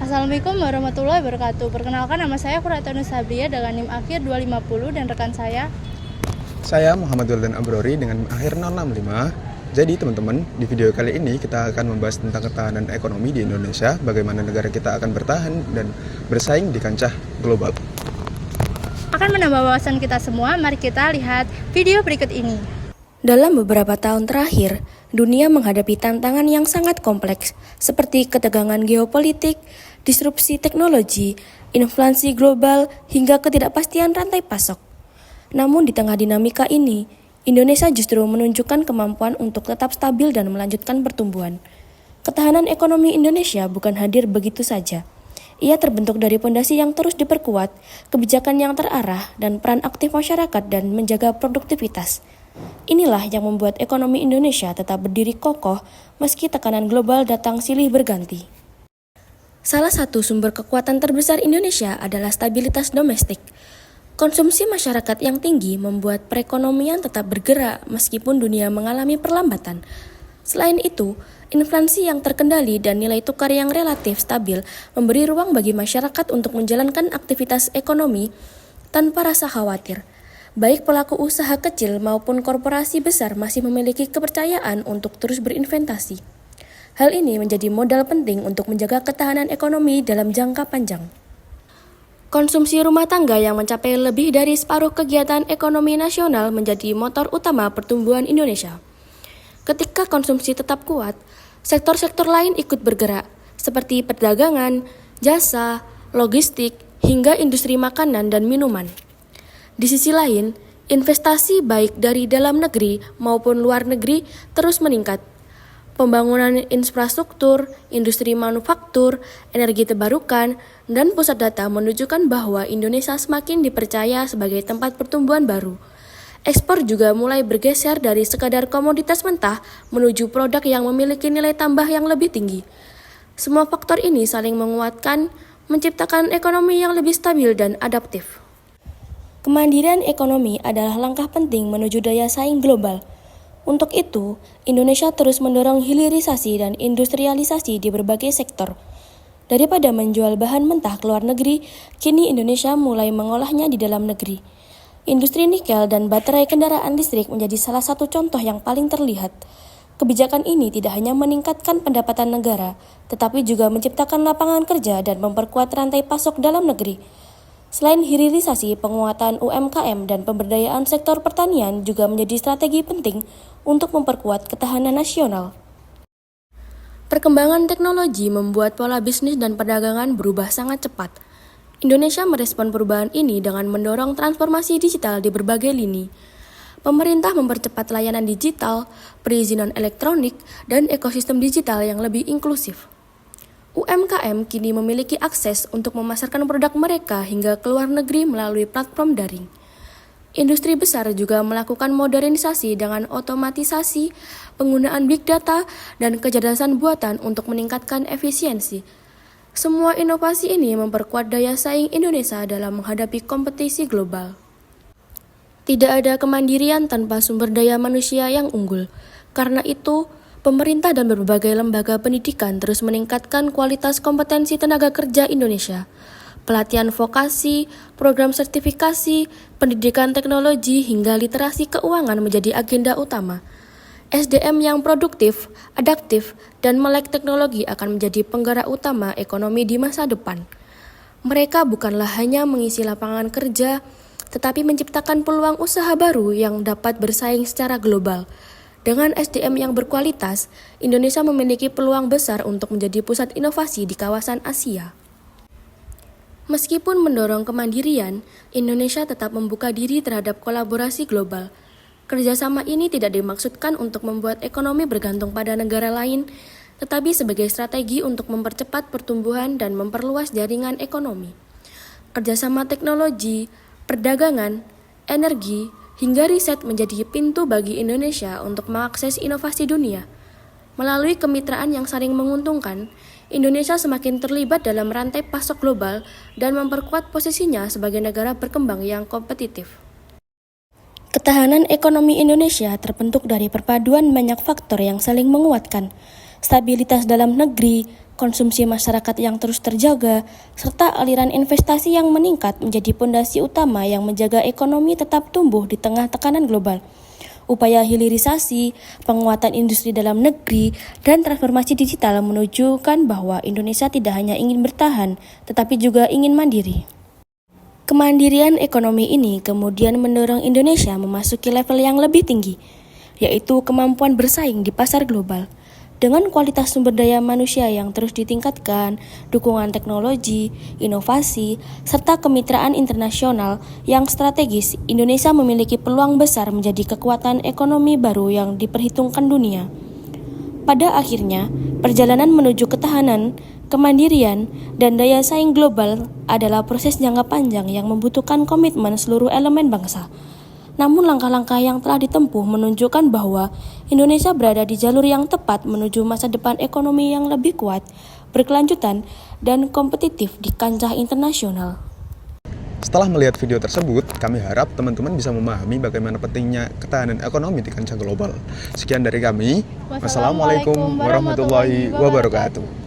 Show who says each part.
Speaker 1: Assalamualaikum warahmatullahi wabarakatuh. Perkenalkan, nama saya Quratanus Sabria dengan NIM akhir 250 dan rekan
Speaker 2: Saya Muhammad Wildan Abrori dengan akhir 065. Jadi teman-teman, di video kali ini kita akan membahas tentang ketahanan ekonomi di Indonesia, bagaimana negara kita akan bertahan dan bersaing di kancah global.
Speaker 1: akan menambah wawasan kita semua. Mari kita lihat video berikut ini.
Speaker 3: Dalam beberapa tahun terakhir, dunia menghadapi tantangan yang sangat kompleks, seperti ketegangan geopolitik, disrupsi teknologi, inflasi global, hingga ketidakpastian rantai pasok. Namun di tengah dinamika ini, Indonesia justru menunjukkan kemampuan untuk tetap stabil dan melanjutkan pertumbuhan. Ketahanan ekonomi Indonesia bukan hadir begitu saja. Ia terbentuk dari fondasi yang terus diperkuat, kebijakan yang terarah, dan peran aktif masyarakat dan menjaga produktivitas. Inilah yang membuat ekonomi Indonesia tetap berdiri kokoh meski tekanan global datang silih berganti. Salah satu sumber kekuatan terbesar Indonesia adalah stabilitas domestik. Konsumsi masyarakat yang tinggi membuat perekonomian tetap bergerak meskipun dunia mengalami perlambatan. Selain itu, inflasi yang terkendali dan nilai tukar yang relatif stabil memberi ruang bagi masyarakat untuk menjalankan aktivitas ekonomi tanpa rasa khawatir. Baik pelaku usaha kecil maupun korporasi besar masih memiliki kepercayaan untuk terus berinvestasi. Hal ini menjadi modal penting untuk menjaga ketahanan ekonomi dalam jangka panjang. Konsumsi rumah tangga yang mencapai lebih dari separuh kegiatan ekonomi nasional menjadi motor utama pertumbuhan Indonesia. Ketika konsumsi tetap kuat, sektor-sektor lain ikut bergerak, seperti perdagangan, jasa, logistik, hingga industri makanan dan minuman. Di sisi lain, investasi baik dari dalam negeri maupun luar negeri terus meningkat. Pembangunan infrastruktur, industri manufaktur, energi terbarukan, dan pusat data menunjukkan bahwa Indonesia semakin dipercaya sebagai tempat pertumbuhan baru. Ekspor juga mulai bergeser dari sekadar komoditas mentah menuju produk yang memiliki nilai tambah yang lebih tinggi. Semua faktor ini saling menguatkan, menciptakan ekonomi yang lebih stabil dan adaptif. Kemandirian ekonomi adalah langkah penting menuju daya saing global. Untuk itu, Indonesia terus mendorong hilirisasi dan industrialisasi di berbagai sektor. Daripada menjual bahan mentah ke luar negeri, kini Indonesia mulai mengolahnya di dalam negeri. Industri nikel dan baterai kendaraan listrik menjadi salah satu contoh yang paling terlihat. Kebijakan ini tidak hanya meningkatkan pendapatan negara, tetapi juga menciptakan lapangan kerja dan memperkuat rantai pasok dalam negeri. Selain hilirisasi, penguatan UMKM dan pemberdayaan sektor pertanian juga menjadi strategi penting untuk memperkuat ketahanan nasional. Perkembangan teknologi membuat pola bisnis dan perdagangan berubah sangat cepat. Indonesia merespon perubahan ini dengan mendorong transformasi digital di berbagai lini. Pemerintah mempercepat layanan digital, perizinan elektronik, dan ekosistem digital yang lebih inklusif. UMKM kini memiliki akses untuk memasarkan produk mereka hingga ke luar negeri melalui platform daring. Industri besar juga melakukan modernisasi dengan otomatisasi, penggunaan big data, dan kecerdasan buatan untuk meningkatkan efisiensi. Semua inovasi ini memperkuat daya saing Indonesia dalam menghadapi kompetisi global. Tidak ada kemandirian tanpa sumber daya manusia yang unggul. Karena itu, pemerintah dan berbagai lembaga pendidikan terus meningkatkan kualitas kompetensi tenaga kerja Indonesia. Pelatihan vokasi, program sertifikasi, pendidikan teknologi, hingga literasi keuangan menjadi agenda utama. SDM yang produktif, adaptif, dan melek teknologi akan menjadi penggerak utama ekonomi di masa depan. Mereka bukanlah hanya mengisi lapangan kerja, tetapi menciptakan peluang usaha baru yang dapat bersaing secara global. Dengan SDM yang berkualitas, Indonesia memiliki peluang besar untuk menjadi pusat inovasi di kawasan Asia. Meskipun mendorong kemandirian, Indonesia tetap membuka diri terhadap kolaborasi global. Kerjasama ini tidak dimaksudkan untuk membuat ekonomi bergantung pada negara lain, tetapi sebagai strategi untuk mempercepat pertumbuhan dan memperluas jaringan ekonomi. Kerjasama teknologi, perdagangan, energi, hingga riset menjadi pintu bagi Indonesia untuk mengakses inovasi dunia. Melalui kemitraan yang saling menguntungkan, Indonesia semakin terlibat dalam rantai pasok global dan memperkuat posisinya sebagai negara berkembang yang kompetitif. Ketahanan ekonomi Indonesia terbentuk dari perpaduan banyak faktor yang saling menguatkan. stabilitas dalam negeri, konsumsi masyarakat yang terus terjaga, serta aliran investasi yang meningkat menjadi pondasi utama yang menjaga ekonomi tetap tumbuh di tengah tekanan global. Upaya hilirisasi, penguatan industri dalam negeri, dan transformasi digital menunjukkan bahwa Indonesia tidak hanya ingin bertahan, tetapi juga ingin mandiri. Kemandirian ekonomi ini kemudian mendorong Indonesia memasuki level yang lebih tinggi, yaitu kemampuan bersaing di pasar global. Dengan kualitas sumber daya manusia yang terus ditingkatkan, dukungan teknologi, inovasi, serta kemitraan internasional yang strategis, Indonesia memiliki peluang besar menjadi kekuatan ekonomi baru yang diperhitungkan dunia. Pada akhirnya, perjalanan menuju ketahanan, kemandirian, dan daya saing global adalah proses jangka panjang yang membutuhkan komitmen seluruh elemen bangsa. Namun langkah-langkah yang telah ditempuh menunjukkan bahwa Indonesia berada di jalur yang tepat menuju masa depan ekonomi yang lebih kuat, berkelanjutan, dan kompetitif di kancah internasional.
Speaker 2: Setelah melihat video tersebut, kami harap teman-teman bisa memahami bagaimana pentingnya ketahanan ekonomi di kancah global. Sekian dari kami. Wassalamualaikum warahmatullahi wabarakatuh.